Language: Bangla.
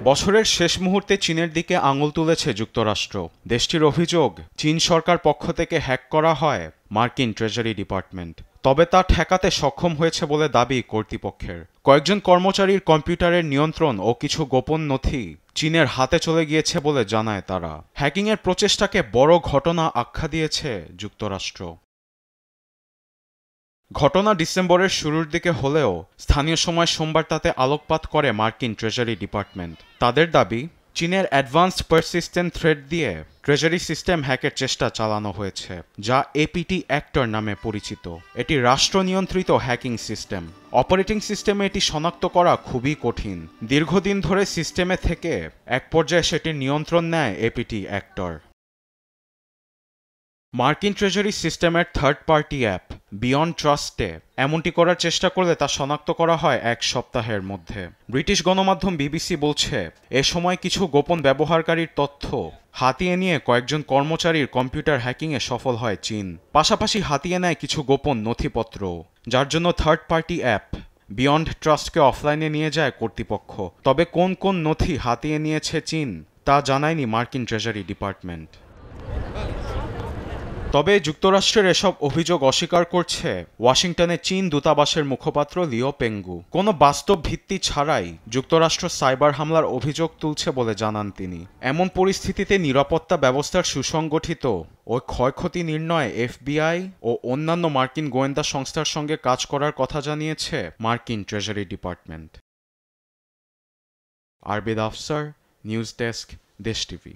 বছরের শেষ মুহূর্তে চীনের দিকে আঙুল তুলেছে যুক্তরাষ্ট্র। দেশটির অভিযোগ, চীন সরকার পক্ষ থেকে হ্যাক করা হয় মার্কিন ট্রেজারি ডিপার্টমেন্ট। তবে তা ঠেকাতে সক্ষম হয়েছে বলে দাবি কর্তৃপক্ষের। কয়েকজন কর্মচারীর কম্পিউটারের নিয়ন্ত্রণ ও কিছু গোপন নথি চীনের হাতে চলে গিয়েছে বলে জানায় তারা। হ্যাকিংয়ের প্রচেষ্টাকে বড় ঘটনা আখ্যা দিয়েছে যুক্তরাষ্ট্র। ঘটনা ডিসেম্বরের শুরুর দিকে হলেও স্থানীয় সময় সোমবার তাতে আলোকপাত করে মার্কিন ট্রেজারি ডিপার্টমেন্ট। তাদের দাবি, চীনের অ্যাডভান্সড পারসিস্টেন্ট থ্রেট দিয়ে ট্রেজারি সিস্টেম হ্যাকের চেষ্টা চালানো হয়েছে, যা এপিটি অ্যাক্টর নামে পরিচিত। এটি রাষ্ট্র নিয়ন্ত্রিত হ্যাকিং সিস্টেম। অপারেটিং সিস্টেমে এটি শনাক্ত করা খুবই কঠিন। দীর্ঘদিন ধরে সিস্টেমে থেকে এক পর্যায়ে সেটির নিয়ন্ত্রণ নেয় এপিটি অ্যাক্টর। মার্কিন ট্রেজারি সিস্টেমের থার্ড পার্টি অ্যাপ বিয়ন্ড ট্রাস্টে এমনটি করার চেষ্টা করলে তা শনাক্ত করা হয় এক সপ্তাহের মধ্যে। ব্রিটিশ গণমাধ্যম বিবিসি বলছে, এ সময় কিছু গোপন ব্যবহারকারীর তথ্য হাতিয়ে নিয়ে কয়েকজন কর্মচারীর কম্পিউটার হ্যাকিংয়ে সফল হয় চীন। পাশাপাশি হাতিয়ে নেয় কিছু গোপন নথিপত্র, যার জন্য থার্ড পার্টি অ্যাপ বিয়ন্ড ট্রাস্টকে অফলাইনে নিয়ে যায় কর্তৃপক্ষ। তবে কোন কোন নথি হাতিয়ে নিয়েছে চীন তা জানায়নি মার্কিন ট্রেজারি ডিপার্টমেন্ট। তবে যুক্তরাষ্ট্রের এসব অভিযোগ অস্বীকার করছে ওয়াশিংটনে চীন দূতাবাসের মুখপাত্র লিও পেঙ্গু। কোনো বাস্তব ভিত্তি ছাড়াই যুক্তরাষ্ট্র সাইবার হামলার অভিযোগ তুলছে বলে জানান তিনি। এমন পরিস্থিতিতে নিরাপত্তা ব্যবস্থার সুসংগঠিত ও ক্ষয়ক্ষতি নির্ণয়ে এফবিআই ও অন্যান্য মার্কিন গোয়েন্দা সংস্থার সঙ্গে কাজ করার কথা জানিয়েছে মার্কিন treasury department. Arbid Afsar, news desk, Desh TV.